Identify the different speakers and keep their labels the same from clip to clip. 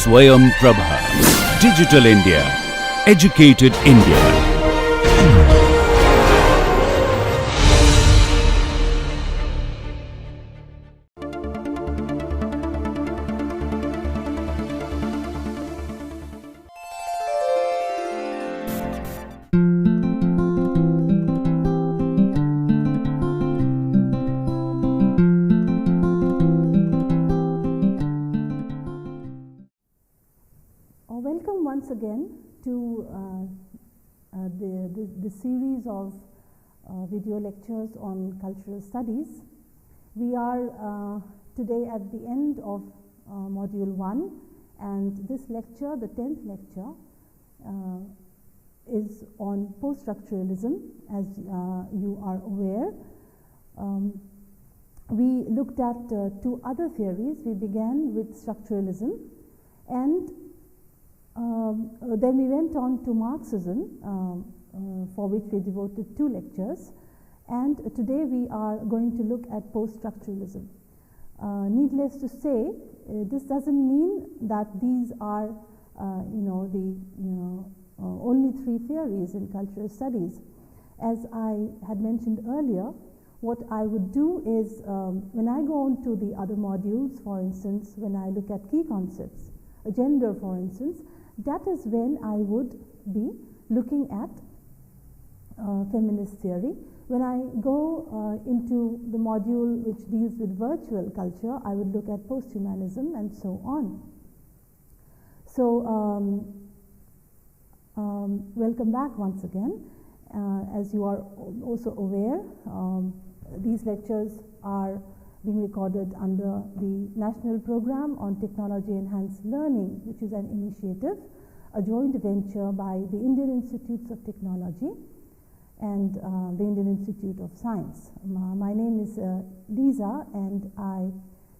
Speaker 1: Swayam Prabha. Digital India. Educated India.
Speaker 2: Welcome once again to the series of video lectures on cultural studies. We are today at the end of module 1, and this lecture, the 10th lecture, is on post-structuralism. As you are aware, we looked at two other theories. We began with structuralism, and then we went on to Marxism, for which we devoted 2 lectures, and today we are going to look at post-structuralism. Needless to say, this doesn't mean that these are the only 3 theories in cultural studies. As I had mentioned earlier, what I would do is, when I go on to the other modules, for instance, when I look at key concepts, gender for instance, that is when I would be looking at feminist theory. When I go into the module which deals with virtual culture, I would look at post-humanism and so on. So, welcome back once again. As you are also aware, these lectures are being recorded under the National Program on Technology Enhanced Learning, which is an initiative, a joint venture by the Indian Institutes of Technology and the Indian Institute of Science. My name is Lisa, and I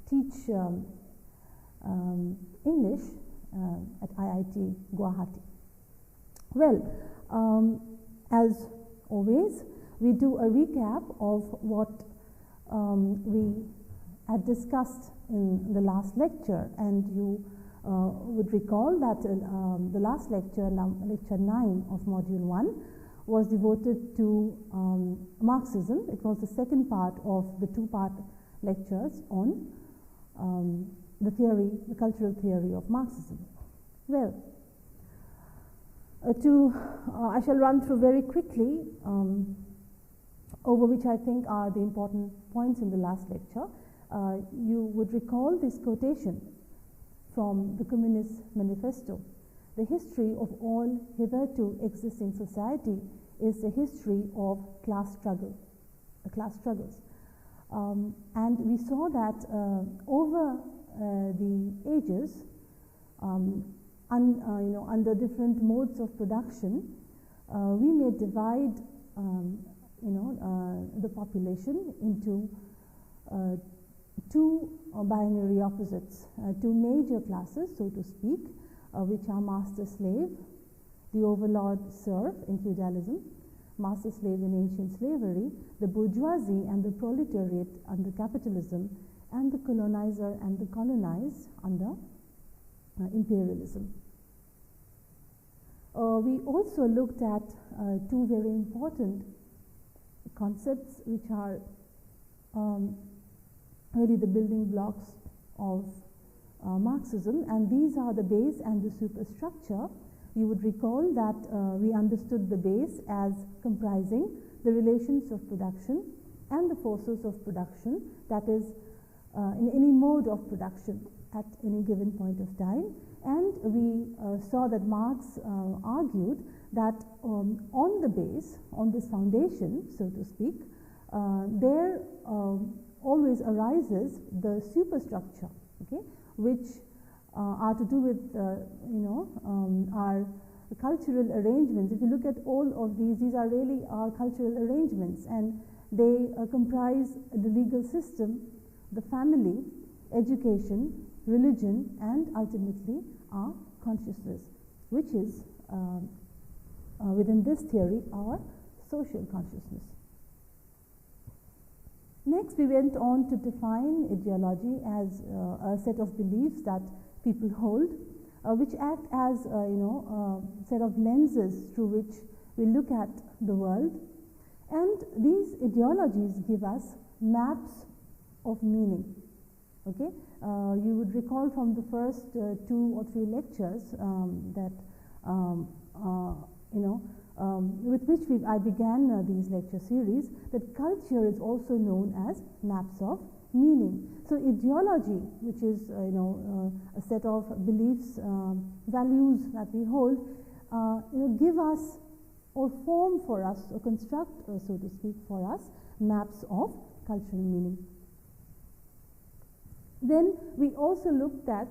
Speaker 2: teach English at IIT Guwahati. Well, as always, we do a recap of what we had discussed in the last lecture, and you would recall that the last lecture, lecture 9 of module 1, was devoted to Marxism. It was the second part of the 2-part lectures on the cultural theory of Marxism. Well, I shall run through very quickly over which I think are the important points in the last lecture. You would recall this quotation from the Communist Manifesto: "The history of all hitherto existing society is the history of class struggles." And we saw that over the ages, under different modes of production, we may divide the population into 2 binary opposites, 2 major classes, so to speak, which are master-slave, the overlord-serf in feudalism, master-slave in ancient slavery, the bourgeoisie and the proletariat under capitalism, and the colonizer and the colonized under imperialism. We also looked at 2 very important concepts which are really the building blocks of Marxism, and these are the base and the superstructure. You would recall that we understood the base as comprising the relations of production and the forces of production, that is, in any mode of production at any given point of time. And we saw that Marx argued that on the base, on this foundation, so to speak, there always arises the superstructure, okay, which are to do with our cultural arrangements. If you look at all of these are really our cultural arrangements, and they comprise the legal system, the family, education, religion, and ultimately our consciousness, which is within this theory our social consciousness. Next, we went on to define ideology as a set of beliefs that people hold which act as set of lenses through which we look at the world, and these ideologies give us maps of meaning. Okay, you would recall from the first 2 or 3 lectures that with which I began these lecture series, that culture is also known as maps of meaning. So ideology, which is a set of beliefs, values that we hold, give us or form for us or construct, so to speak, for us maps of cultural meaning. Then we also looked at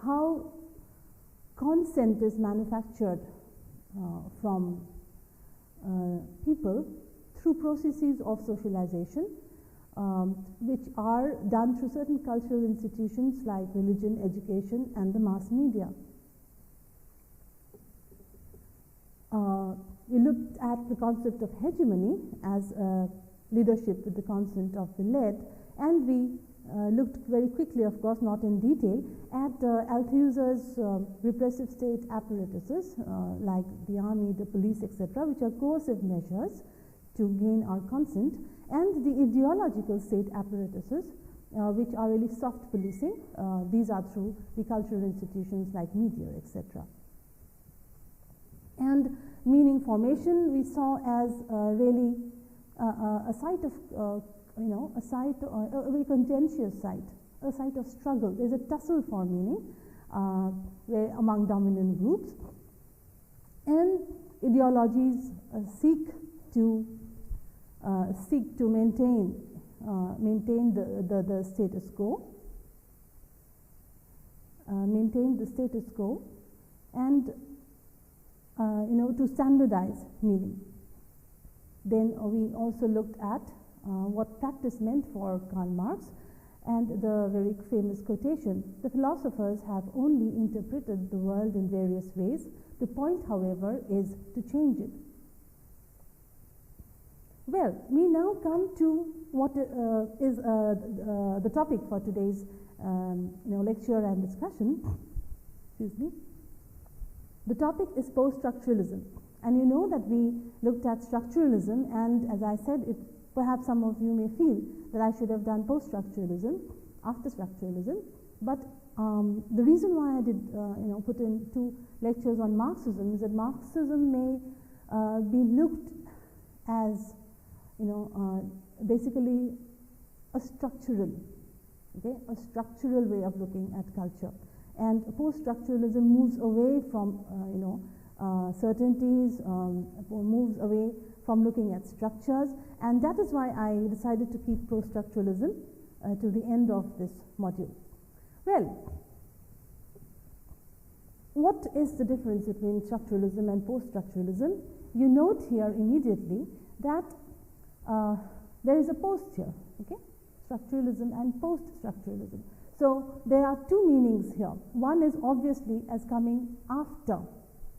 Speaker 2: how consent is manufactured from people through processes of socialization, which are done through certain cultural institutions like religion, education, and the mass media. We looked at the concept of hegemony as leadership with the consent of the led, and we looked very quickly, of course, not in detail, at Althusser's repressive state apparatuses like the army, the police, etc., which are coercive measures to gain our consent, and the ideological state apparatuses, which are really soft policing. These are through the cultural institutions like media, etc. And meaning formation we saw as really a site of a very contentious site, a site of struggle. There's a tussle for meaning among dominant groups, and ideologies seek to maintain the status quo, and to standardize meaning. Then we also looked at what practice meant for Karl Marx, and the very famous quotation, "The philosophers have only interpreted the world in various ways. The point, however, is to change it." Well, we now come to what is the topic for today's lecture and discussion. Excuse me. The topic is post-structuralism, and you know that we looked at structuralism, and as I said, perhaps some of you may feel that I should have done post-structuralism after structuralism, but the reason why I did put in 2 lectures on Marxism is that Marxism may be looked as basically a structural way of looking at culture, and post-structuralism moves away from certainties, moves away from looking at structures, and that is why I decided to keep post-structuralism till the end of this module. Well, what is the difference between structuralism and post-structuralism? You note here immediately that there is a post here, okay? Structuralism and post-structuralism. So there are 2 meanings here. One is obviously as coming after,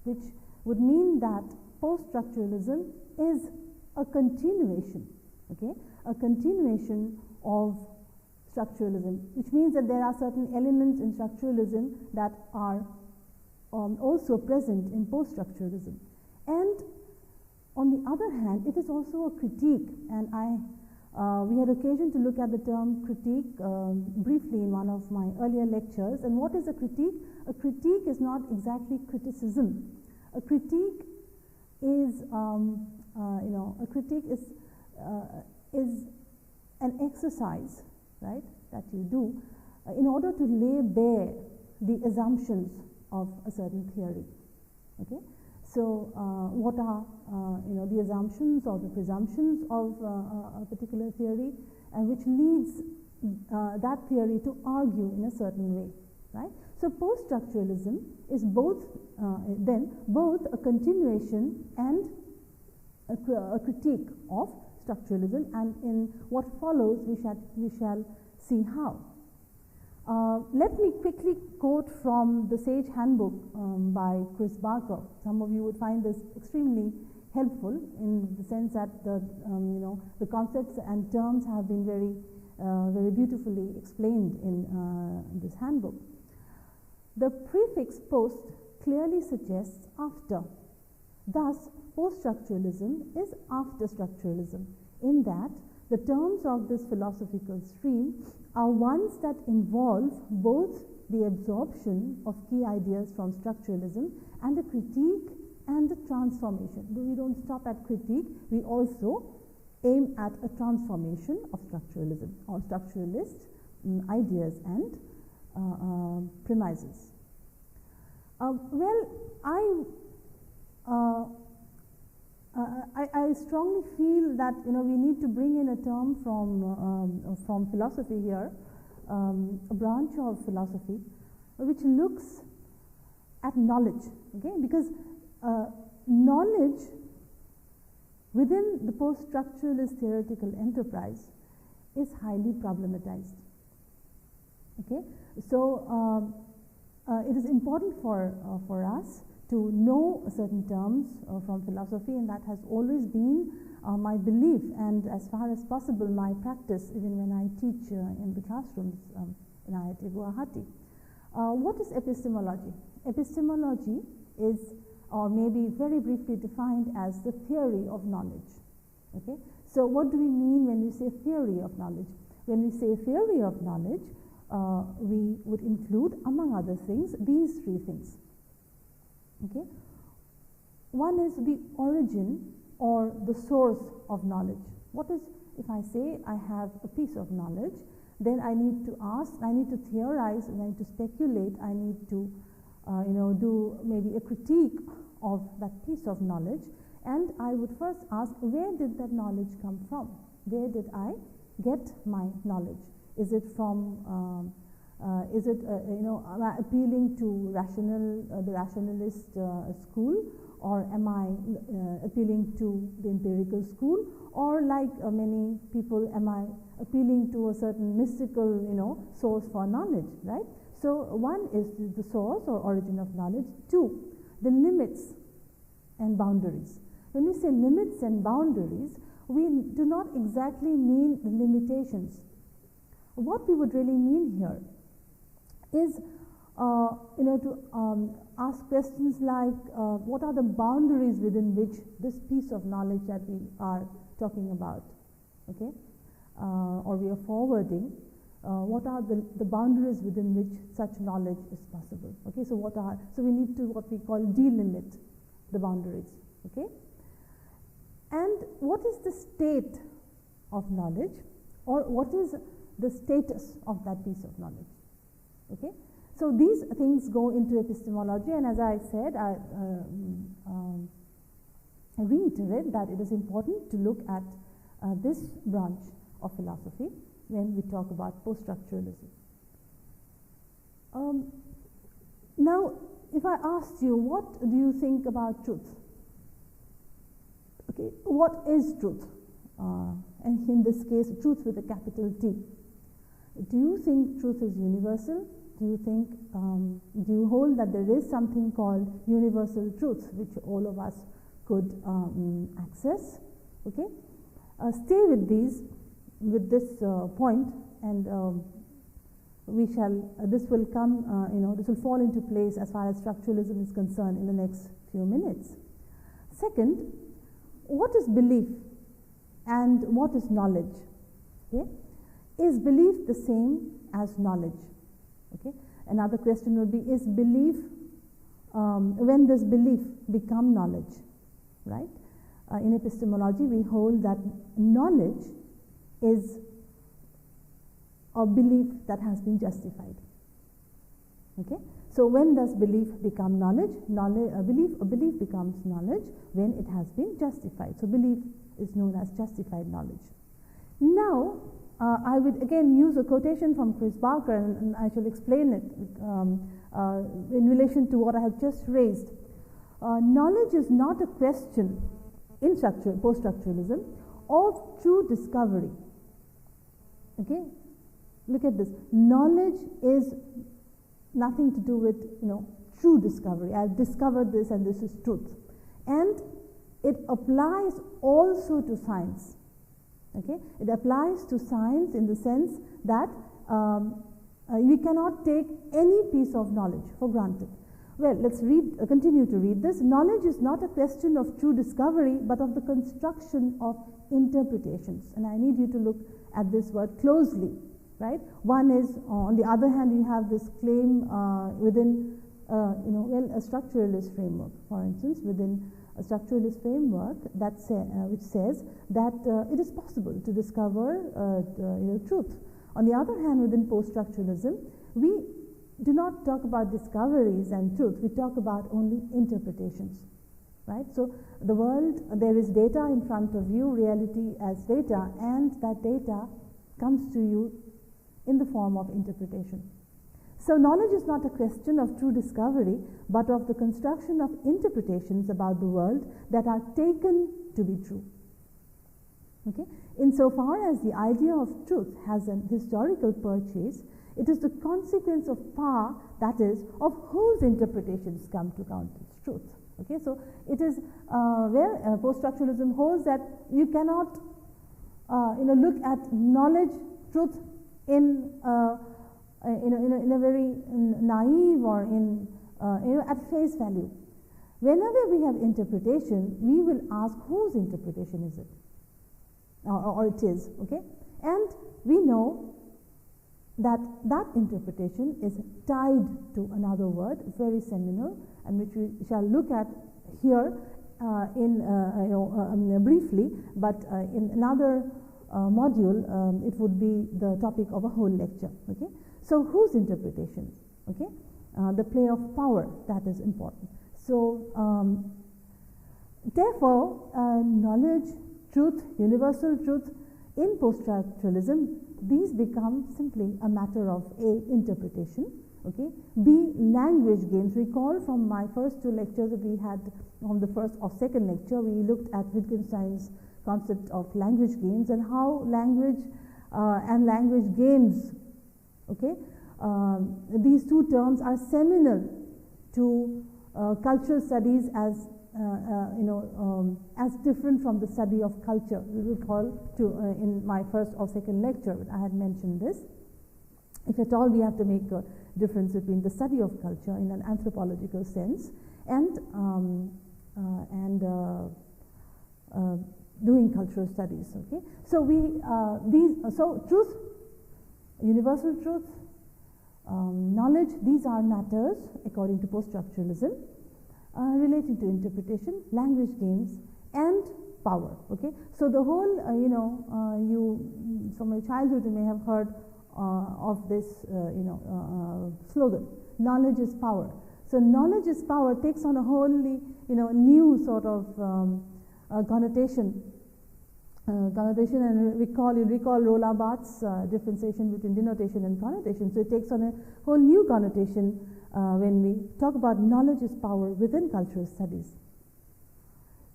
Speaker 2: which would mean that post-structuralism is a continuation, okay? A continuation of structuralism, which means that there are certain elements in structuralism that are also present in post-structuralism. And on the other hand, it is also a critique, and we had occasion to look at the term critique briefly in one of my earlier lectures. And what is a critique? A critique is not exactly criticism. A critique is, a critique is an exercise, right, that you do in order to lay bare the assumptions of a certain theory. Okay. So, what are the assumptions or the presumptions of a particular theory, and which leads that theory to argue in a certain way, right? So, post-structuralism is both a continuation and a critique of structuralism, and in what follows we shall see how. Let me quickly quote from the Sage Handbook by Chris Barker. Some of you would find this extremely helpful in the sense that the concepts and terms have been very very beautifully explained in this handbook. The prefix post clearly suggests after. Thus, post-structuralism is after structuralism, in that the terms of this philosophical stream are ones that involve both the absorption of key ideas from structuralism and a critique and a transformation. Though we don't stop at critique, we also aim at a transformation of structuralism or structuralist ideas and premises. I strongly feel that we need to bring in a term from philosophy here, a branch of philosophy which looks at knowledge. Okay, because knowledge within the post-structuralist theoretical enterprise is highly problematized. Okay, so it is important for us to know certain terms from philosophy, and that has always been my belief, and as far as possible my practice, even when I teach in the classrooms in IIT Guwahati. What is epistemology? Epistemology is, or maybe very briefly defined as, the theory of knowledge. Okay, so what do we mean when we say theory of knowledge? When we say theory of knowledge, we would include, among other things, these three things. Okay, one is the origin or the source of knowledge. What is, if I say I have a piece of knowledge, then I need to ask, I need to theorize, I need to speculate, I need to do maybe a critique of that piece of knowledge, and I would first ask, where did that knowledge come from? Where did I get my knowledge? Is it from am I appealing to the rationalist school, or am I appealing to the empirical school, or like many people, am I appealing to a certain mystical source for knowledge, right? So one is the source or origin of knowledge. Two, the limits and boundaries. When we say limits and boundaries, we do not exactly mean the limitations. What we would really mean here is to ask questions like, what are the boundaries within which this piece of knowledge that we are talking about, okay, or we are forwarding, what are the boundaries within which such knowledge is possible? Okay, so we need to what we call delimit the boundaries. Okay, and what is the state of knowledge, or what is the status of that piece of knowledge? Okay, so these things go into epistemology, and as I said, I reiterate that it is important to look at this branch of philosophy when we talk about post-structuralism. Now, if I asked you, what do you think about truth? Okay, what is truth? And in this case, truth with a capital T. Do you think truth is universal? Do you think, do you hold that there is something called universal truth which all of us could access? Okay, stay with this point, and this will come, this will fall into place as far as structuralism is concerned in the next few minutes. Second, what is belief and what is knowledge? Okay, is belief the same as knowledge? Okay, another question would be, is belief, when does belief become knowledge? Right? In epistemology, we hold that knowledge is a belief that has been justified. Okay, so when does belief become knowledge? A belief becomes knowledge when it has been justified. So belief is known as justified knowledge. Now, I would again use a quotation from Chris Barker, and I shall explain it in relation to what I have just raised. Knowledge is not a question in post-structuralism of true discovery. Okay, look at this. Knowledge is nothing to do with true discovery. I have discovered this, and this is truth, and it applies also to science. Okay? It applies to science in the sense that we cannot take any piece of knowledge for granted. Well, let's continue to read this. Knowledge is not a question of true discovery, but of the construction of interpretations. And I need you to look at this word closely, right? One is, on the other hand, you have this claim within, a structuralist framework, for instance, within a structuralist framework that which says that it is possible to discover truth. On the other hand, within post-structuralism, we do not talk about discoveries and truth. We talk about only interpretations, right? So the world, there is data in front of you, reality as data, and that data comes to you in the form of interpretation. So knowledge is not a question of true discovery, but of the construction of interpretations about the world that are taken to be true. Okay? Insofar as the idea of truth has an historical purchase, it is the consequence of power, that is, of whose interpretations come to count as truth. Okay? So it is where post-structuralism holds that you cannot look at knowledge, truth in a very naive or at face value. Whenever we have interpretation, we will ask whose interpretation is it, or it is, okay? And we know that that interpretation is tied to another word, very seminal, and which we shall look at here briefly, but in another module, it would be the topic of a whole lecture. Okay, so whose interpretations? Okay, the play of power, that is important. So therefore, knowledge, truth, universal truth in post-structuralism, these become simply a matter of A, interpretation, okay, B, language games. Recall from my first two lectures that we had, from the first or second lecture, we looked at Wittgenstein's concept of language games and how language and language games, okay, these two terms are seminal to cultural studies as different from the study of culture. You recall in my first or second lecture, I had mentioned this. If at all we have to make a difference between the study of culture in an anthropological sense and doing cultural studies. Okay, so truth, universal truth, knowledge, these are matters according to post-structuralism relating to interpretation, language games, and power. Okay, so the whole you from your childhood you may have heard of this slogan, knowledge is power. So knowledge is power takes on a wholly new sort of connotation, and you recall Roland Barthes' differentiation between denotation and connotation. So it takes on a whole new connotation when we talk about knowledge is power within cultural studies.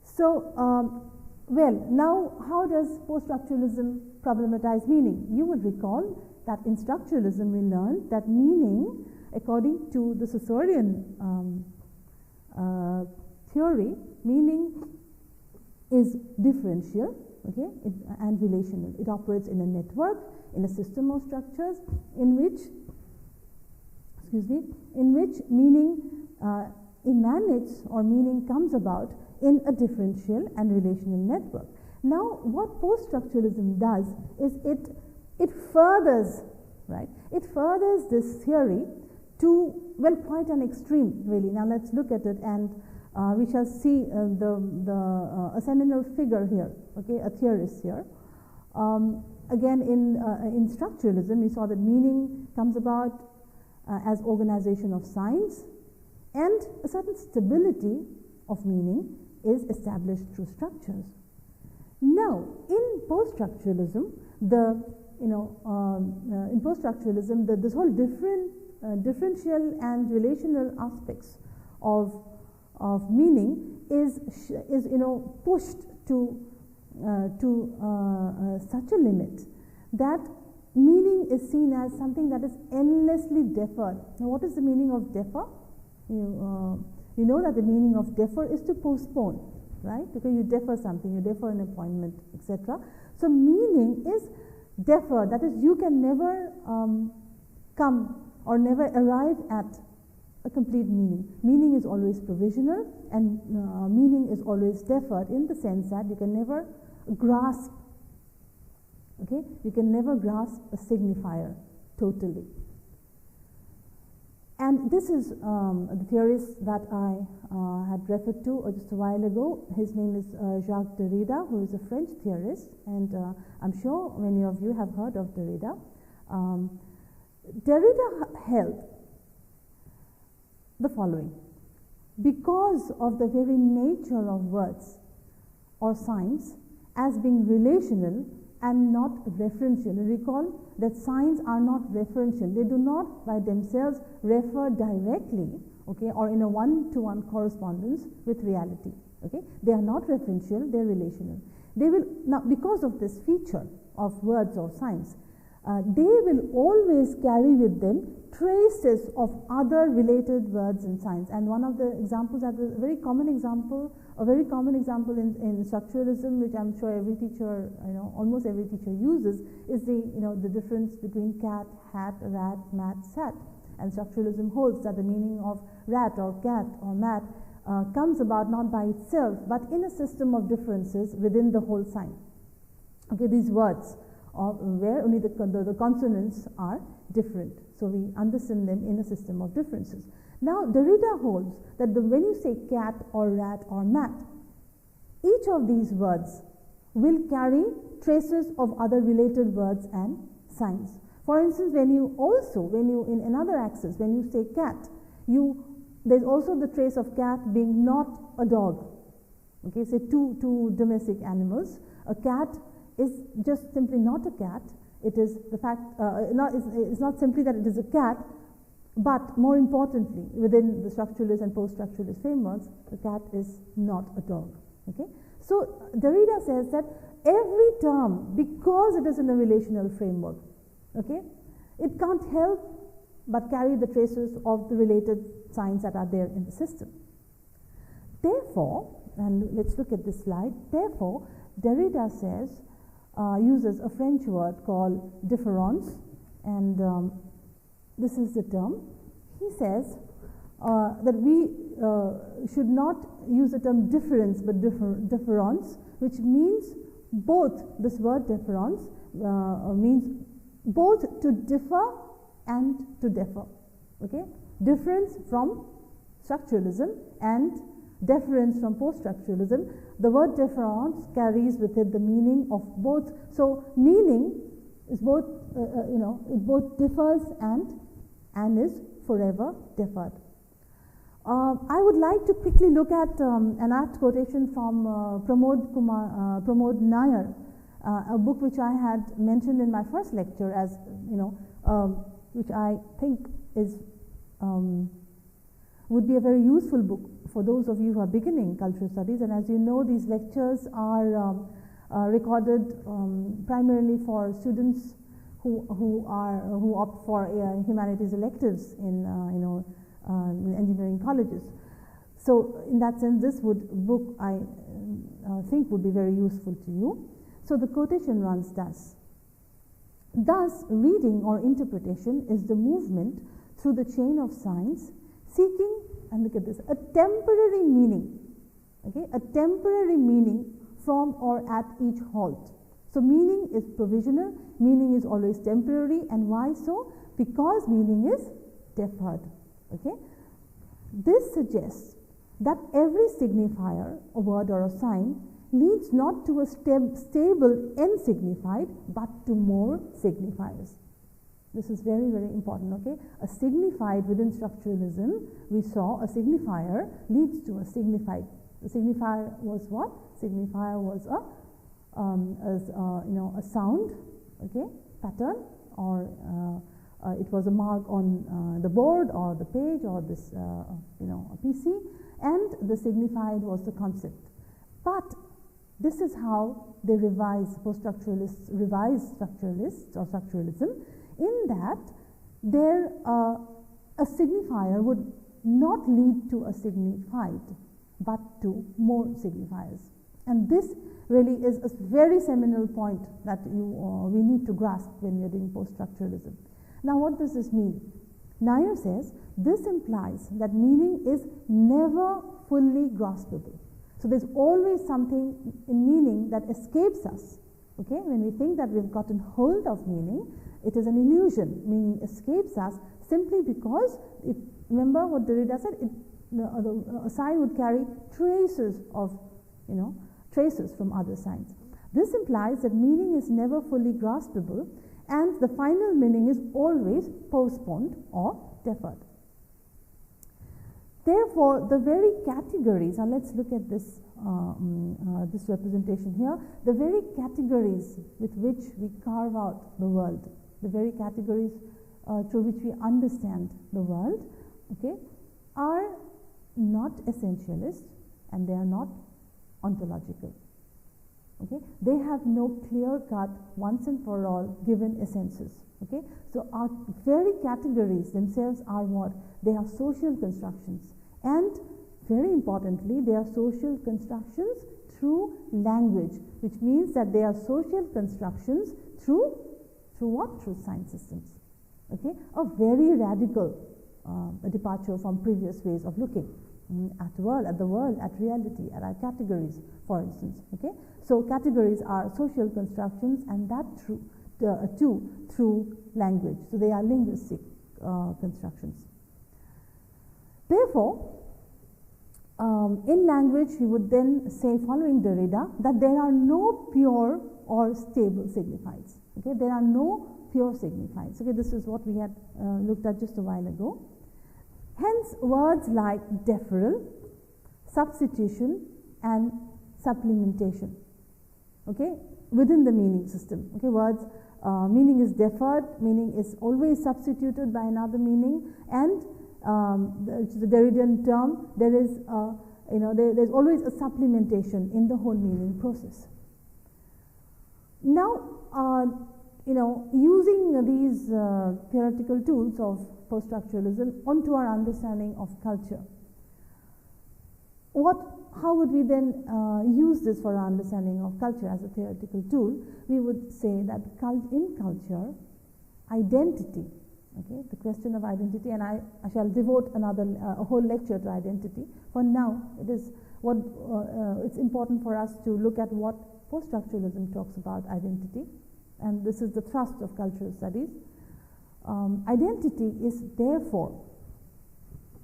Speaker 2: So, well, now how does post-structuralism problematize meaning? You would recall that in structuralism we learned that meaning, according to the Saussurean theory, meaning is differential, okay, and relational. It operates in a network, in a system of structures in which meaning emanates or meaning comes about in a differential and relational network. Now, what post-structuralism does is it furthers, right? It furthers this theory to, well, quite an extreme, really. Now, let's look at it, and we shall see a seminal figure here, okay, a theorist here. Again, in structuralism, we saw that meaning comes about as organization of signs, and a certain stability of meaning is established through structures. Now, in post-structuralism, this whole differential and relational aspects of meaning is pushed to such a limit that meaning is seen as something that is endlessly deferred. Now, what is the meaning of defer? You know that the meaning of defer is to postpone, right? Because you defer something, you defer an appointment, etc. So meaning is deferred, that is, you can never come or never arrive at a complete meaning. Meaning is always provisional, and meaning is always deferred, in the sense that you can never grasp, okay, you can never grasp a signifier totally. And this is the theorist that I had referred to just a while ago. His name is Jacques Derrida, who is a French theorist, and I'm sure many of you have heard of Derrida. Derrida held the following: because of the very nature of words or signs as being relational and not referential. Recall that signs are not referential. They do not by themselves refer directly, okay, or in a one-to-one correspondence with reality. Okay, they are not referential, they are relational. They will now, because of this feature of words or signs, they will always carry with them traces of other related words and signs. And one of the examples, that is a very common example in structuralism, which I'm sure every teacher, almost every teacher uses, is the difference between cat, hat, rat, mat, sat. And structuralism holds that the meaning of rat or cat or mat comes about not by itself, but in a system of differences within the whole sign. Okay, these words where only the consonants are different. So we understand them in a system of differences. Now Derrida holds that when you say cat or rat or mat, each of these words will carry traces of other related words and signs. For instance, when you in another axis, when you say cat, there's also the trace of cat being not a dog. Okay, say two domestic animals. A cat is just simply not a cat. It is the fact, it's not simply that it is a cat, but more importantly, within the structuralist and post-structuralist frameworks, the cat is not a dog. Okay, so Derrida says that every term, because it is in a relational framework, okay, it can't help but carry the traces of the related signs that are there in the system. Therefore, and let's look at this slide. Therefore, Derrida says, uses a French word called différence, and this is the term. He says that we should not use the term difference but différence, which means both. This word différence means both to differ and to differ. Okay, difference from structuralism and deference from post-structuralism. The word difference carries with it the meaning of both. So meaning is both, it both differs and is forever deferred. I would like to quickly look at an apt quotation from Pramod Nair, a book which I had mentioned in my first lecture as, which I think is would be a very useful book for those of you who are beginning cultural studies. And as you know, these lectures are recorded primarily for students who opt for humanities electives in engineering colleges. So in that sense, this book I think would be very useful to you. So the quotation runs thus: "Thus, reading or interpretation is the movement through the chain of signs, seeking," and look at this, "a temporary meaning." Okay, a temporary meaning from or at each halt. So meaning is provisional, meaning is always temporary, and why so? Because meaning is deferred. Okay, this suggests that every signifier, a word or a sign, leads not to a stable end signified, but to more signifiers. This is very, very important. Okay, a signified within structuralism, we saw a signifier leads to a signified. The signifier was what? Signifier was a sound, okay, pattern, or it was a mark on the board or the page or this a PC, and the signified was the concept. But this is how they post-structuralists revise structuralists or structuralism, in that there a signifier would not lead to a signified, but to more signifiers. And this really is a very seminal point that we need to grasp when we are doing post-structuralism. Now, what does this mean? Nair says, this implies that meaning is never fully graspable. So there's always something in meaning that escapes us. Okay, when we think that we've gotten hold of meaning, it is an illusion. Meaning escapes us simply because, remember what Derrida said, a sign would carry traces of, traces from other signs. This implies that meaning is never fully graspable, and the final meaning is always postponed or deferred. Therefore, the very categories, now let's look at this, this representation here, the very categories with which we carve out the world, the very categories through which we understand the world, okay, are not essentialist and they are not ontological. Okay, they have no clear-cut, once and for all given essences. Okay, so our very categories themselves are what? They are social constructions, and very importantly, they are social constructions through language, which means that they are social constructions through what? Through sign systems. Okay, a very radical departure from previous ways of looking at the world, at reality, at our categories, for instance. Okay, so categories are social constructions, and that through language. So they are linguistic constructions. Therefore, in language, we would then say, following Derrida, that there are no pure or stable signifieds. Okay, there are no pure signifieds. Okay, this is what we had looked at just a while ago. Hence, words like deferral, substitution, and supplementation. Okay, within the meaning system. Okay, words meaning is deferred, meaning is always substituted by another meaning, and which is the Derridian term, there is there's always a supplementation in the whole meaning process. Now, using these theoretical tools of post-structuralism onto our understanding of culture, how would we then use this for our understanding of culture as a theoretical tool? We would say that in culture, identity, okay, the question of identity, and I shall devote a whole lecture to identity. For now, it's important for us to look at what post-structuralism talks about identity, and this is the thrust of cultural studies. Identity is therefore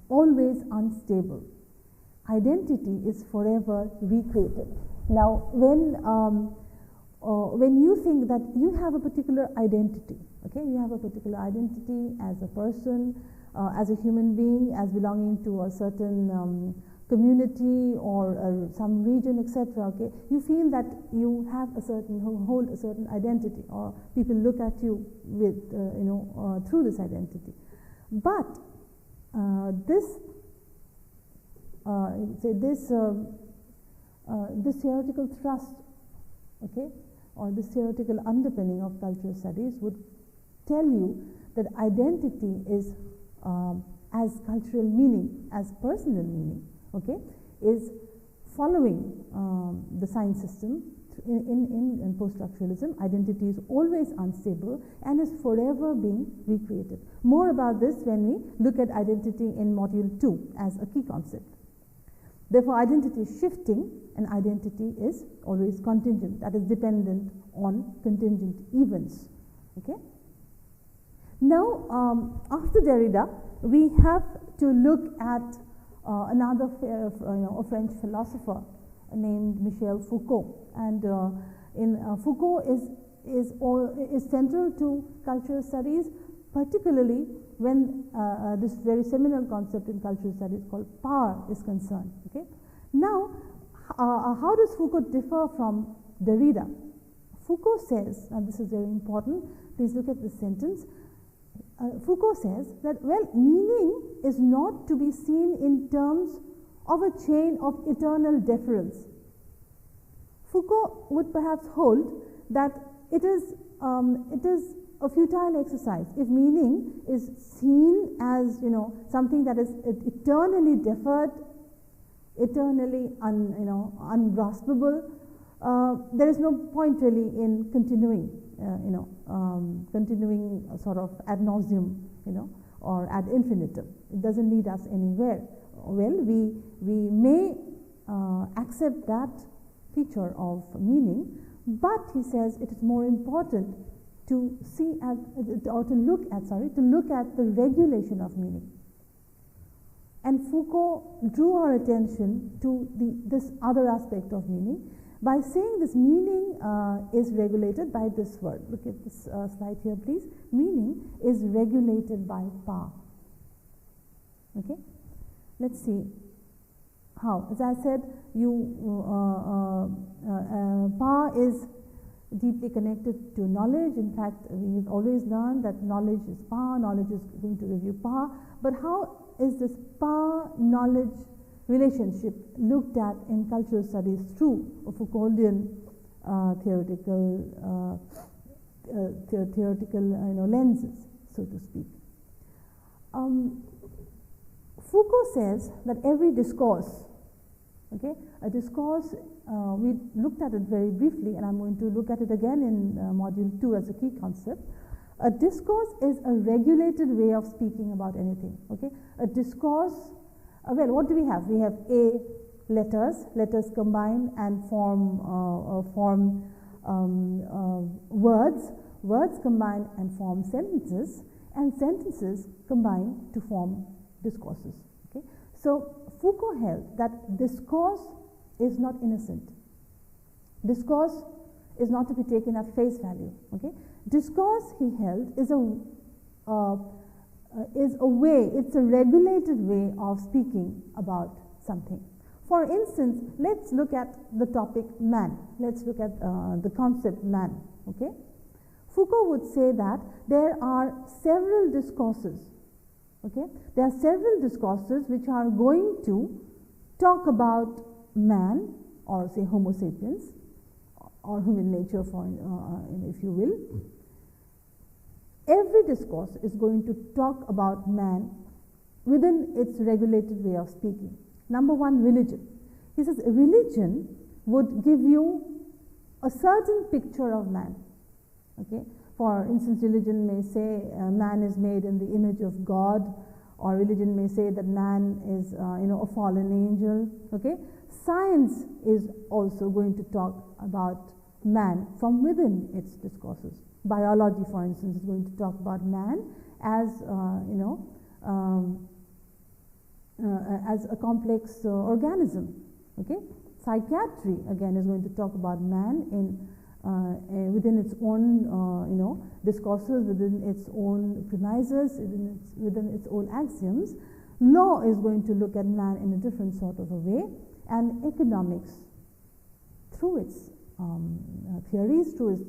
Speaker 2: always unstable. Identity is forever recreated. Now, when you think that you have a particular identity, okay, you have a particular identity as a person, as a human being, as belonging to a certain community or some region, etc. Okay, you feel that you have hold a certain identity, or people look at you with through this identity. But this theoretical thrust, okay, or this theoretical underpinning of cultural studies would tell you that identity is as cultural meaning, as personal meaning, okay, is following the sign system. In post-structuralism, identity is always unstable and is forever being recreated. More about this when we look at identity in Module 2 as a key concept. Therefore, identity is shifting, and identity is always contingent, that is dependent on contingent events. Okay. Now, after Derrida, we have to look at another a French philosopher named Michel Foucault, and Foucault is central to cultural studies, particularly when this very seminal concept in cultural studies called power is concerned. Okay. Now, how does Foucault differ from Derrida? Foucault says, and this is very important, please look at this sentence. Foucault says that, well, meaning is not to be seen in terms of a chain of eternal deference. Foucault would perhaps hold that it is a futile exercise if meaning is seen as something that is eternally deferred, eternally ungraspable, there is no point really in continuing, continuing sort of ad nauseum, or ad infinitum. It doesn't lead us anywhere. Well, we may accept that feature of meaning, but he says it is more important to see at, or to look at the regulation of meaning. And Foucault drew our attention to this other aspect of meaning by saying this meaning is regulated by this word. Look at this slide here, please. Meaning is regulated by power. Okay, let's see how. As I said, power is deeply connected to knowledge. In fact, we've always learned that knowledge is power, knowledge is going to review power. But how is this power-knowledge relationship looked at in cultural studies through a Foucauldian theoretical lenses, so to speak? Foucault says that every discourse, a discourse, we looked at it very briefly, and I'm going to look at it again in module 2 as a key concept. A discourse is a regulated way of speaking about anything. A discourse, well, what do we have? We have letters combine and form words combine and form sentences, and sentences combine to form discourses. So Foucault held that discourse is not innocent. Discourse is not to be taken at face value. Discourse, he held, is a way, it's a regulated way of speaking about something. For instance, let's look at the topic man. Let's look at the concept man. Foucault would say that there are several discourses. There are several discourses which are going to talk about man, or say Homo sapiens, or human nature, if you will. Every discourse is going to talk about man within its regulated way of speaking. Number one, religion. He says religion would give you a certain picture of man. For instance, religion may say man is made in the image of God, or religion may say that man is a fallen angel. Science is also going to talk about man from within its discourses. Biology, for instance, is going to talk about man as as a complex organism. Psychiatry again is going to talk about man in within its own discourses, within its own premises, within its own axioms. Law is going to look at man in a different sort of a way, and economics, through its theories, through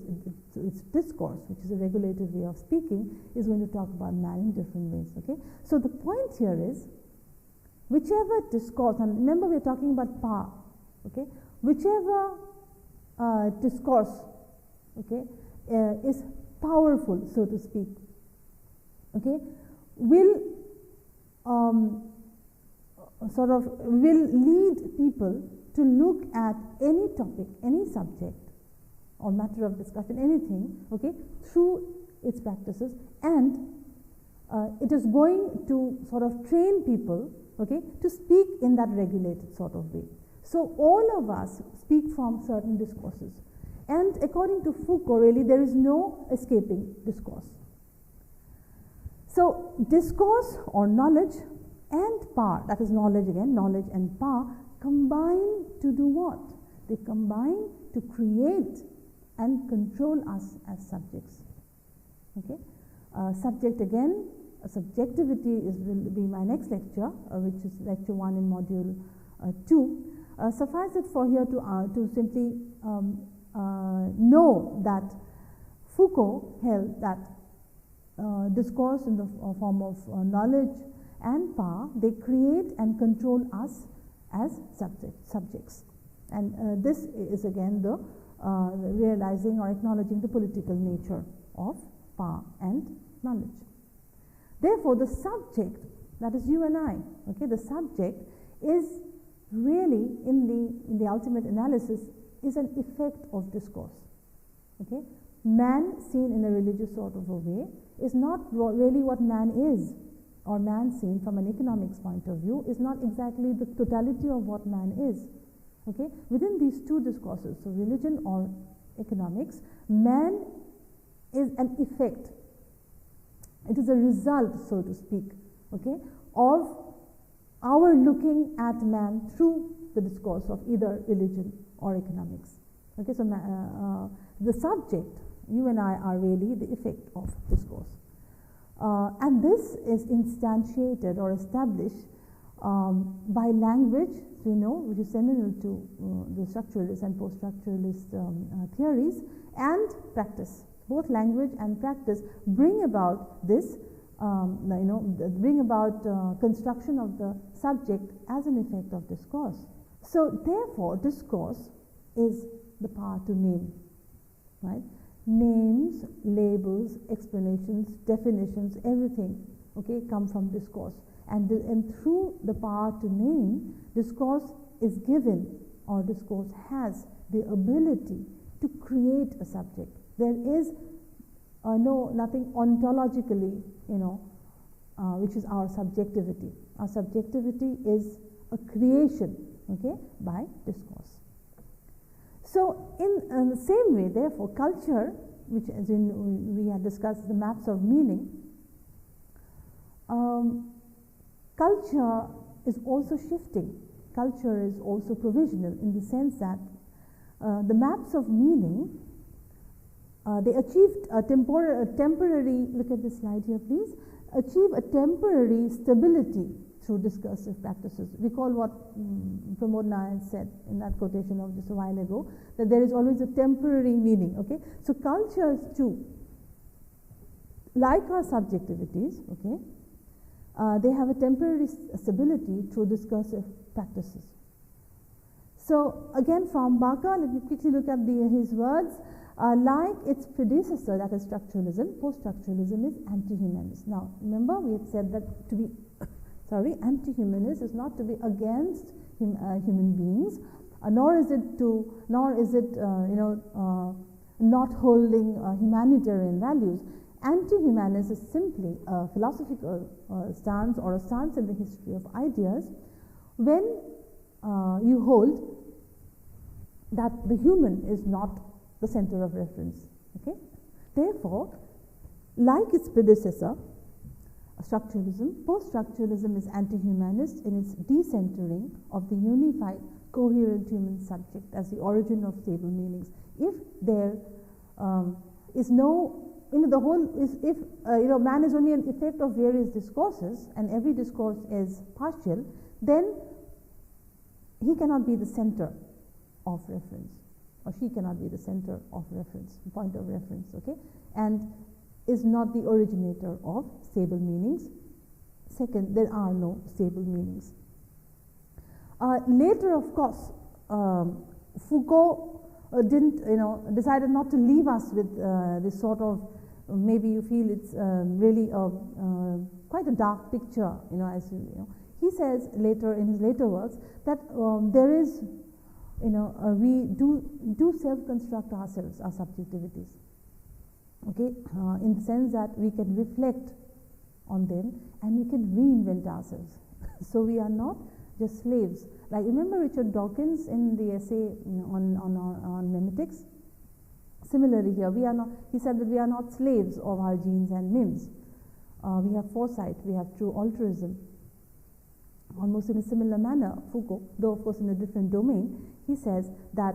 Speaker 2: its discourse, which is a regulated way of speaking, is going to talk about man in different ways. So the point here is, whichever discourse, and remember we are talking about power, whichever discourse is powerful, so to speak, will lead people to look at any topic, any subject or matter of discussion, anything, through its practices, and it is going to sort of train people, to speak in that regulated sort of way. So all of us speak from certain discourses, and according to Foucault, really there is no escaping discourse. So discourse or knowledge and power, that is knowledge again, knowledge and power, combine to do what? They combine to create and control us as subjects. Subject again, subjectivity will be my next lecture, which is lecture 1 in module 2. Suffice it for here to simply know that Foucault held that discourse in the form of knowledge and power, they create and control us as subjects. And this is again the realizing or acknowledging the political nature of power and knowledge. Therefore, the subject, that is you and I, the subject is really in the ultimate analysis is an effect of discourse. Okay? Man seen in a religious sort of a way is not really what man is, or man seen from an economics point of view is not exactly the totality of what man is. Okay? Within these two discourses, so religion or economics, man is an effect. It is a result, so to speak, okay, of our looking at man through the discourse of either religion or economics. Okay, so the subject, you and I, are really the effect of discourse. And this is instantiated or established by language, we know, which is seminal to the structuralist and post-structuralist theories, and practice. Both language and practice bring about this, bring about construction of the subject as an effect of discourse. So, therefore, discourse is the power to name, right? Names, labels, explanations, definitions, everything, okay, come from discourse. And through the power to name, discourse is given, or discourse has the ability to create a subject. There is nothing ontologically, which is our subjectivity. Our subjectivity is a creation, okay, by discourse. So, in the same way, therefore, culture, which as we had discussed, the maps of meaning, culture is also shifting. Culture is also provisional in the sense that the maps of meaning, they achieved a temporary, look at this slide here please, achieve a temporary stability through discursive practices. Recall what Pramod Nair said in that quotation of just a while ago, that there is always a temporary meaning. Okay, so cultures too, like our subjectivities, okay, they have a temporary stability through discursive practices. So again, from Barker, let me quickly look at his words. Like its predecessor, that is structuralism, post-structuralism is anti-humanist. Now, remember we had said that to be anti-humanist is not to be against human beings, nor is it not holding humanitarian values. Anti-humanist is simply a philosophical stance, or a stance in the history of ideas, when you hold that the human is not the center of reference. Okay? Therefore, like its predecessor, structuralism, post-structuralism is anti-humanist in its decentering of the unified, coherent human subject as the origin of stable meanings. If there is no, the whole is, if man is only an effect of various discourses, and every discourse is partial, then he cannot be the center of reference, or she cannot be the center of reference, point of reference, okay, and is not the originator of stable meanings. Second, there are no stable meanings. Later, of course, Foucault decided not to leave us with this sort of, maybe you feel it's really quite a dark picture, as he says later in his later works that there is, we do self-construct ourselves, our subjectivities, okay, in the sense that we can reflect on them and we can reinvent ourselves. So we are not just slaves. Like, remember Richard Dawkins in the essay on memetics? Similarly here, we are not, he said that we are not slaves of our genes and mimes. We have foresight, we have true altruism. Almost in a similar manner, Foucault, though of course in a different domain, he says that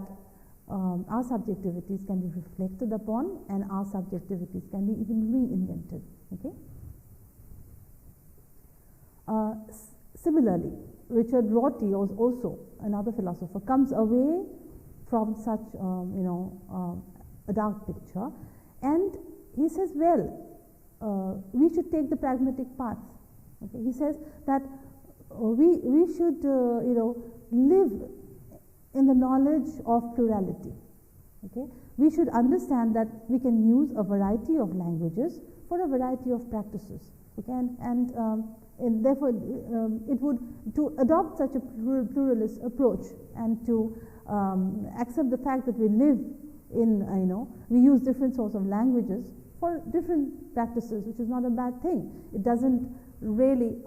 Speaker 2: our subjectivities can be reflected upon, and our subjectivities can be even reinvented. Okay. Similarly, Richard Rorty was also another philosopher, comes away from such a dark picture, and he says, well, we should take the pragmatic path. Okay. He says that we should live in the knowledge of plurality. Okay? We should understand that we can use a variety of languages for a variety of practices. Okay? And therefore, it would, to adopt such a pluralist approach and to accept the fact that we live in, we use different sorts of languages for different practices, which is not a bad thing. It doesn't really,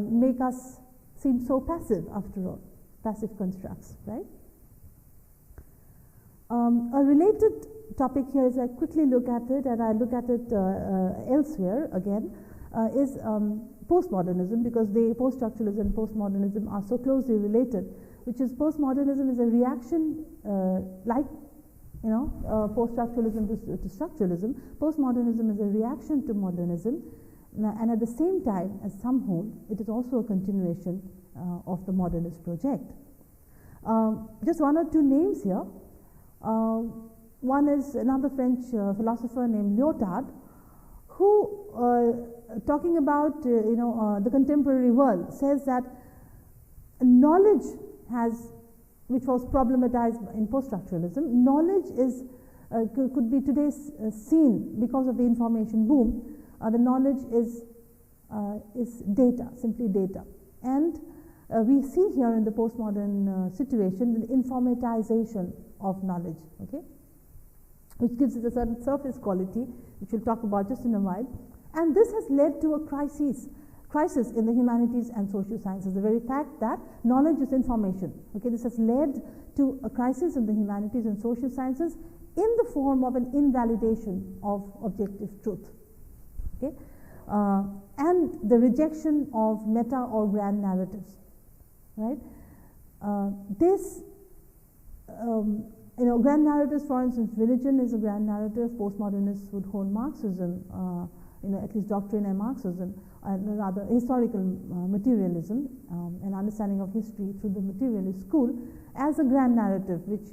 Speaker 2: make us seem so passive after all, passive constructs, right? A related topic here, as I quickly look at it, and I look at it elsewhere again, is postmodernism, because poststructuralism and postmodernism are so closely related, which is postmodernism is a reaction, poststructuralism to structuralism. Postmodernism is a reaction to modernism, and at the same time, as some hold, it is also a continuation of the modernist project. Just one or two names here. One is another French philosopher named Lyotard, who, talking about the contemporary world, says that knowledge which was problematized in poststructuralism, knowledge is could be today seen because of the information boom. The knowledge is data, simply data, and we see here in the postmodern situation the informatization of knowledge, okay, which gives it a certain surface quality, which we'll talk about just in a while. And this has led to a crisis in the humanities and social sciences, the very fact that knowledge is information. Okay, this has led to a crisis in the humanities and social sciences in the form of an invalidation of objective truth. Okay, and the rejection of meta or grand narratives. Right, grand narratives, for instance, religion is a grand narrative. Postmodernists would hold Marxism, at least doctrine and Marxism, and rather historical materialism, an understanding of history through the materialist school, as a grand narrative, which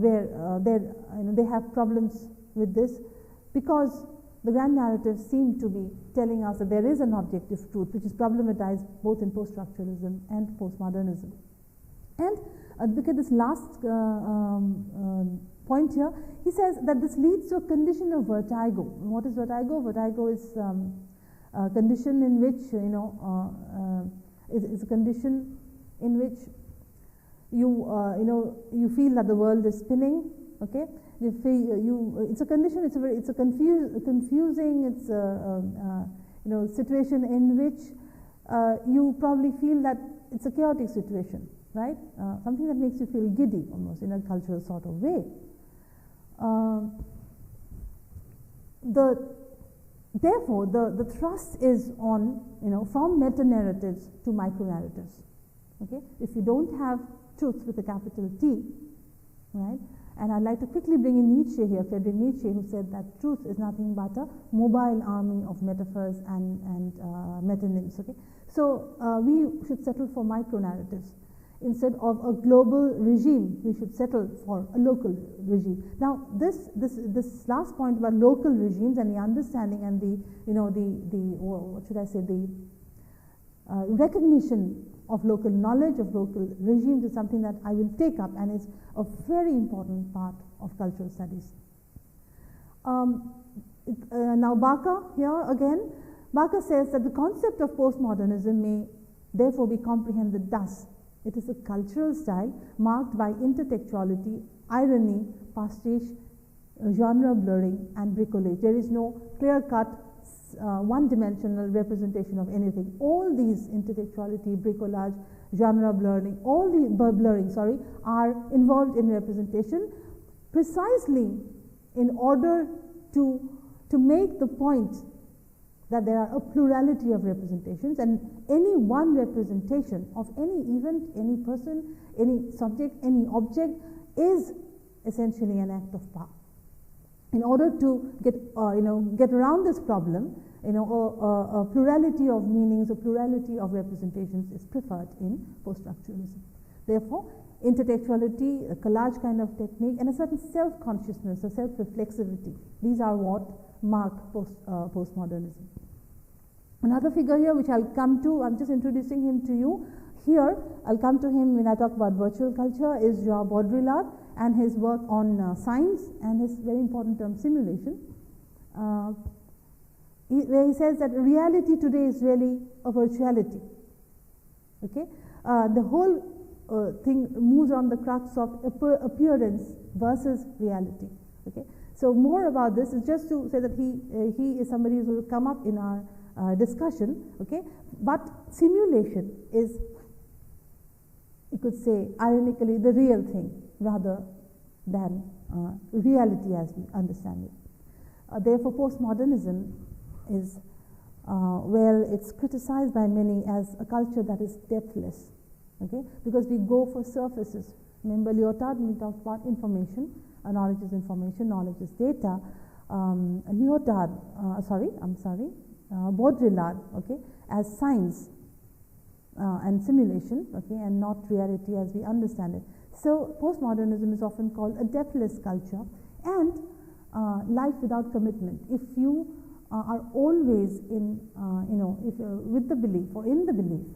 Speaker 2: where they have problems with this, because the grand narratives seem to be telling us that there is an objective truth, which is problematized both in poststructuralism and postmodernism. And look at this last point here. He says that this leads to a condition of vertigo. What is vertigo? Vertigo is a condition in which is a condition in which you feel that the world is spinning. Okay, you feel it's a condition. It's a confusing. It's a situation in which you probably feel that it's a chaotic situation, right? Something that makes you feel giddy, almost in a cultural sort of way. Therefore, the thrust is on from meta narratives to micro narratives. Okay, if you don't have truth with a capital T, right? And I'd like to quickly bring in Nietzsche here, Friedrich Nietzsche, who said that truth is nothing but a mobile army of metaphors and metonyms. Okay, so we should settle for micro narratives. Instead of a global regime, we should settle for a local regime. Now, this last point about local regimes and the understanding and the recognition of local knowledge, of local regimes, is something that I will take up, and is a very important part of cultural studies. Now, Barker here again. Barker says that the concept of postmodernism may therefore be comprehended thus. It is a cultural style marked by intertextuality, irony, pastiche, genre blurring, and bricolage. There is no clear-cut, one-dimensional representation of anything. All these intertextuality, bricolage, genre blurring, all the blurring, are involved in representation precisely in order to make the point that there are a plurality of representations, and any one representation of any event, any person, any subject, any object is essentially an act of power. In order to get around this problem, a plurality of meanings, a plurality of representations is preferred in poststructuralism. Therefore, intertextuality, a collage kind of technique, and a certain self-consciousness, a self-reflexivity, these are what mark postmodernism. Another figure here, which I'll come to, I'm just introducing him to you here. I'll come to him when I talk about virtual culture, is Jean Baudrillard and his work on science and his very important term simulation, where he says that reality today is really a virtuality. Okay, the whole thing moves on the crux of appearance versus reality. Okay, so more about this is just to say that he is somebody who will come up in our discussion. Okay, but simulation is, you could say, ironically, the real thing rather than reality as we understand it. Therefore, postmodernism is, well, it's criticized by many as a culture that is depthless. Okay, because we go for surfaces. Remember Lyotard, when we talked about information, knowledge is information, knowledge is data. Baudrillard, okay, as science and simulation, okay, and not reality as we understand it. So postmodernism is often called a depthless culture and life without commitment. If you are always in, with the belief or in the belief,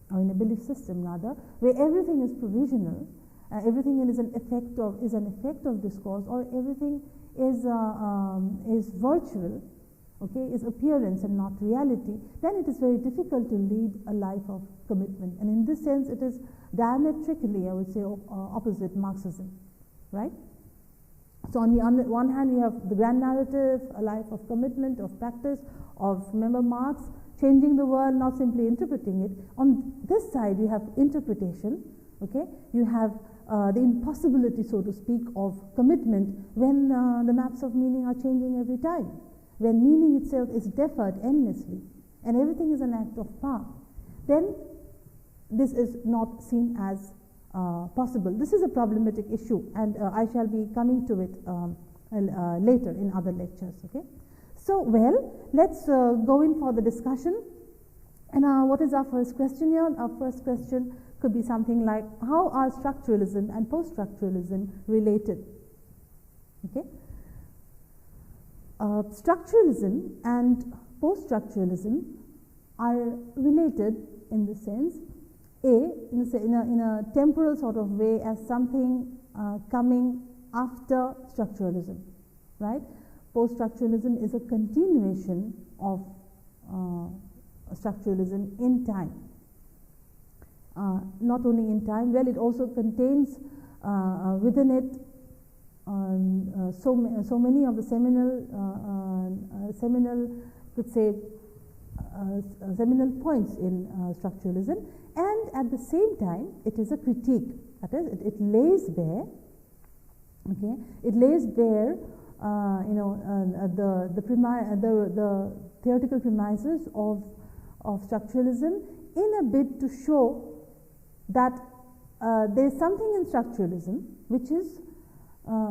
Speaker 2: or in a belief system rather, where everything is provisional, everything is an effect of discourse, or everything is virtual, okay, is appearance and not reality, then it is very difficult to lead a life of commitment. And in this sense, it is diametrically, I would say, opposite Marxism, right? So on the one hand, you have the grand narrative, a life of commitment, of practice, of, remember Marx, changing the world, not simply interpreting it. On this side, you have interpretation, okay? You have the impossibility, so to speak, of commitment when the maps of meaning are changing every time, when meaning itself is deferred endlessly, and everything is an act of power. Then this is not seen as possible. This is a problematic issue, and I shall be coming to it later in other lectures, okay? So, well, let's go in for the discussion. And what is our first question here? Our first question could be something like, how are structuralism and post-structuralism related? Okay. Structuralism and post-structuralism are related in the sense, in a temporal sort of way, as something coming after structuralism, right? Post-structuralism is a continuation of structuralism in time. Not only in time, well, it also contains within it so many of the seminal, could say, seminal points in structuralism, and at the same time, it is a critique. That is, it lays bare, okay, it lays bare, the theoretical premises of structuralism in a bid to show that there is something in structuralism which is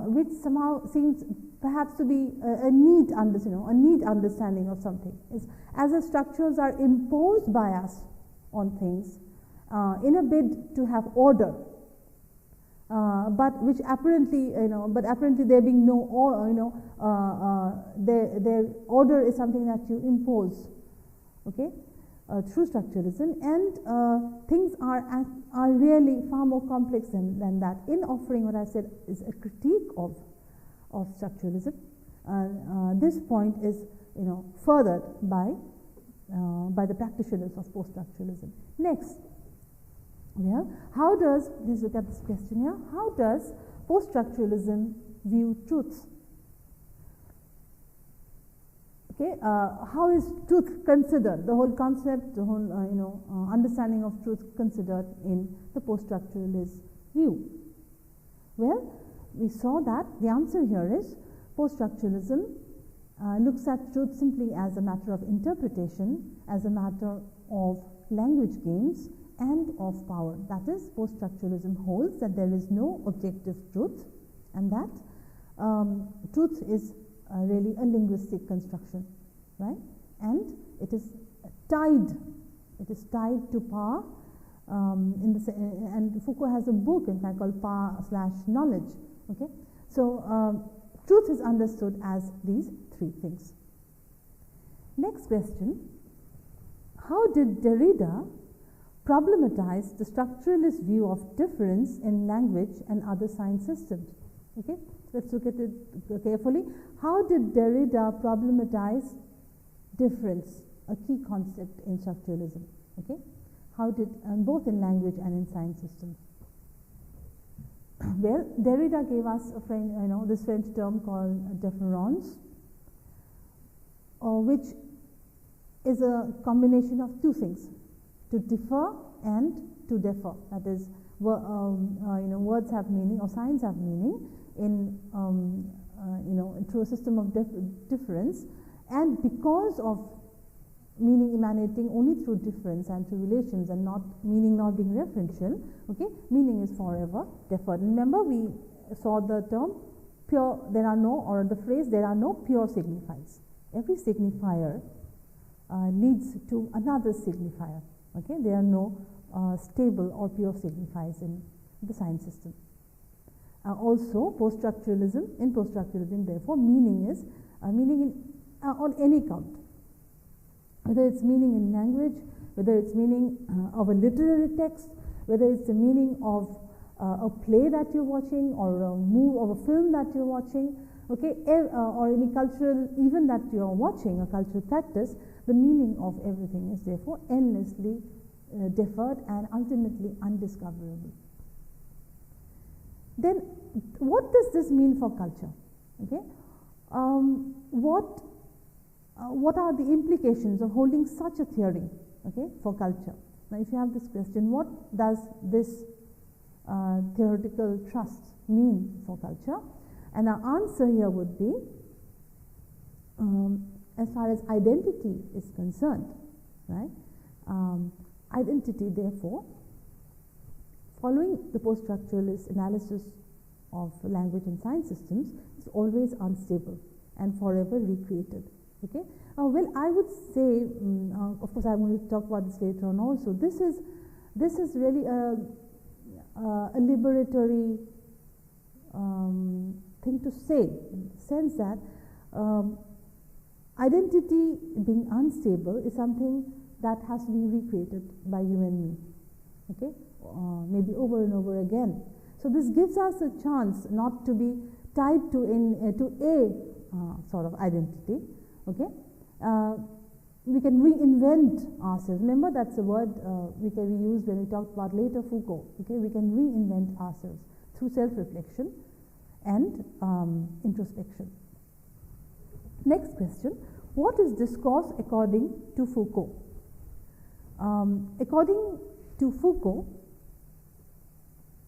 Speaker 2: which somehow seems perhaps to be a neat understanding of something. It's as if structures are imposed by us on things in a bid to have order, but which apparently, there being no order, their order is something that you impose, okay, through structuralism, and things are really far more complex than that. In offering what I said is a critique of structuralism, this point is furthered by the practitioners of post-structuralism. Next, well, how does, please look at this question here, how does post-structuralism view truth? Okay, how is truth considered? The whole concept, the whole understanding of truth considered in the post-structuralist view. Well, we saw that the answer here is post-structuralism looks at truth simply as a matter of interpretation, as a matter of language games and of power. That is, post-structuralism holds that there is no objective truth, and that truth is really a linguistic construction, right? And it is tied to power. And Foucault has a book, in fact, called Power/Knowledge. Okay, so truth is understood as these three things. Next question: how did Derrida problematize the structuralist view of difference in language and other science systems? Okay, let's look at it carefully. How did Derrida problematize difference, a key concept in structuralism? Okay, both in language and in science systems. Well, Derrida gave us this French term called deference, which is a combination of two things: to differ and to defer. That is, words have meaning or signs have meaning in through a system of difference, and because of meaning emanating only through difference and through relations and meaning not being referential, okay, meaning is forever deferred. Remember, we saw the term pure, the phrase, there are no pure signifiers. Every signifier leads to another signifier, okay. There are no stable or pure signifiers in the science system. Also, in post-structuralism, therefore, meaning is on any count. Whether it's meaning in language, whether it's meaning of a literary text, whether it's the meaning of a play that you're watching, or a film that you're watching, okay, or any cultural event that you're watching, a cultural practice, the meaning of everything is therefore endlessly deferred and ultimately undiscoverable. Then, what does this mean for culture? Okay, what are the implications of holding such a theory, okay, for culture? Now, if you have this question, what does this theoretical trust mean for culture? And our answer here would be, as far as identity is concerned, right? Identity, therefore, following the post-structuralist analysis of language and science systems, is always unstable and forever recreated. Okay. Well, I would say, of course, I'm going to talk about this later on also. This is really a liberatory thing to say, in the sense that identity being unstable is something that has to be recreated by you and me. Okay, maybe over and over again. So this gives us a chance not to be tied to a sort of identity. Okay, we can reinvent ourselves. Remember, that's a word we use when we talked about later Foucault. Okay, we can reinvent ourselves through self-reflection and introspection. Next question: what is discourse according to Foucault? According to Foucault,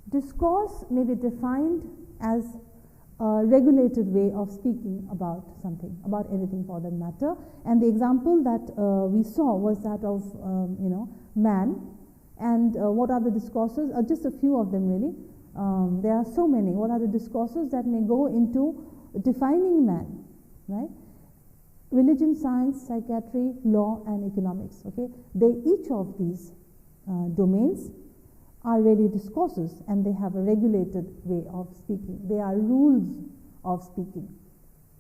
Speaker 2: discourse may be defined as a regulated way of speaking about something, about anything for that matter. And the example that we saw was that of man. And what are the discourses? Just a few of them, really. There are so many. What are the discourses that may go into defining man, right? Religion, science, psychiatry, law, and economics. Okay, each of these domains are really discourses, and they have a regulated way of speaking. They are rules of speaking,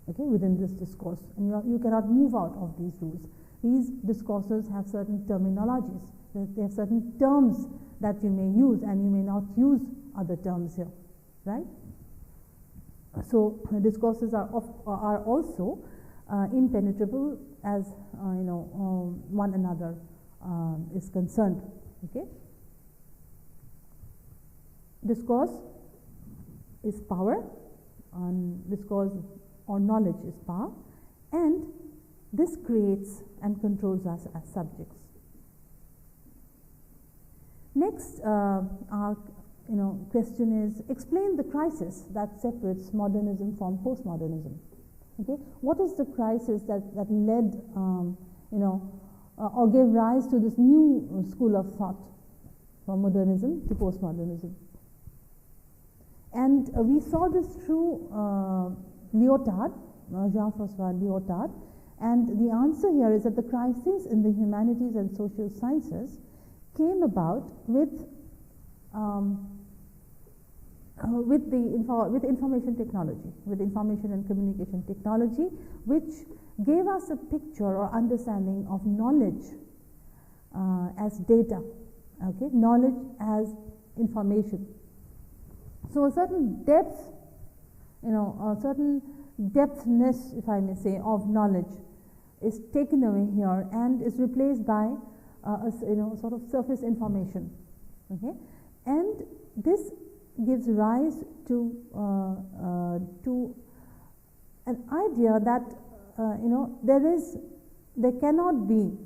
Speaker 2: okay, within this discourse, and you cannot move out of these rules. These discourses have certain terminologies. They have certain terms that you may use, and you may not use other terms here, right? So discourses are also impenetrable as one another is concerned. Okay. Discourse is power, and discourse or knowledge is power, and this creates and controls us as subjects. Next, our question is: explain the crisis that separates modernism from postmodernism. Okay, what is the crisis that led, or gave rise to this new school of thought, from modernism to postmodernism? And we saw this through Lyotard, Jean-François Lyotard, and the answer here is that the crisis in the humanities and social sciences came about with information technology, with information and communication technology, which gave us a picture or understanding of knowledge as data, okay, knowledge as information. So a certain depth, a certain depthness, if I may say, of knowledge is taken away here and is replaced by sort of surface information. Okay, and this gives rise to an idea that there cannot be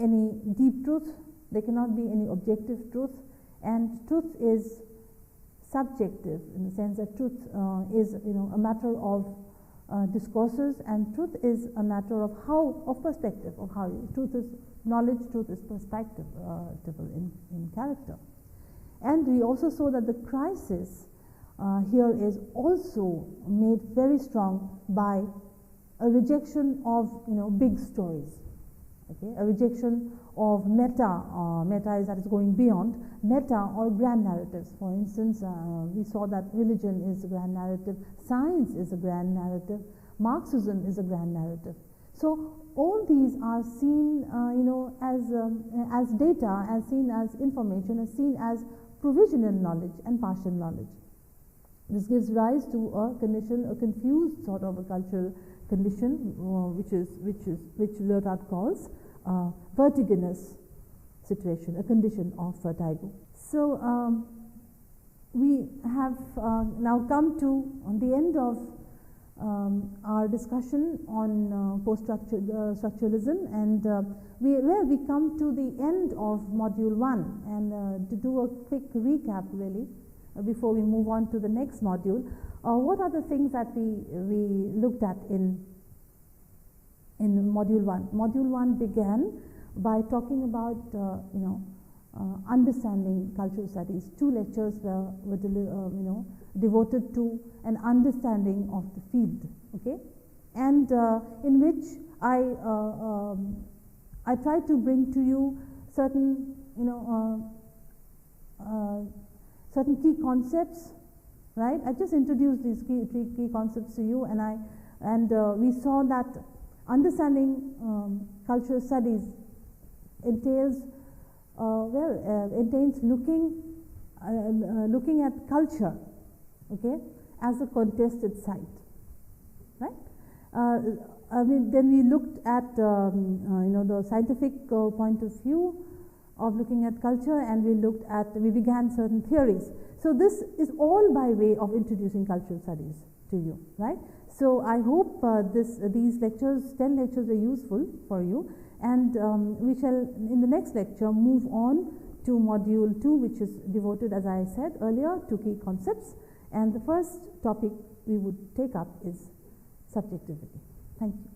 Speaker 2: any deep truth, there cannot be any objective truth, and truth is subjective in the sense that truth is a matter of discourses, and truth is a matter of perspective, of how truth is knowledge, truth is perspective in character. And we also saw that the crisis here is also made very strong by a rejection of big stories. Okay, a rejection of meta is that is going beyond meta or grand narratives. For instance, we saw that religion is a grand narrative, science is a grand narrative, Marxism is a grand narrative. So all these are seen as data, as seen as information, as seen as provisional knowledge and partial knowledge. This gives rise to a condition, a confused sort of a cultural condition, which Lyotard calls vertiginous situation, a condition of vertigo. So we have now come to the end of our discussion on post-structuralism, and we come to the end of module 1, and to do a quick recap really before we move on to the next module. What are the things that we looked at in module 1? Module 1 began by talking about understanding cultural studies. 2 lectures were devoted to an understanding of the field, okay, and in which I tried to bring to you certain certain key concepts, right? I just introduced these three key concepts to you, and we saw that understanding cultural studies entails looking at culture, okay, as a contested site, right? Then we looked at the scientific point of view of looking at culture, and we began certain theories. So this is all by way of introducing cultural studies to you, right? So I hope these lectures, 10 lectures, were useful for you, and we shall in the next lecture move on to module 2, which is devoted, as I said earlier, to key concepts, and the first topic we would take up is subjectivity. Thank you.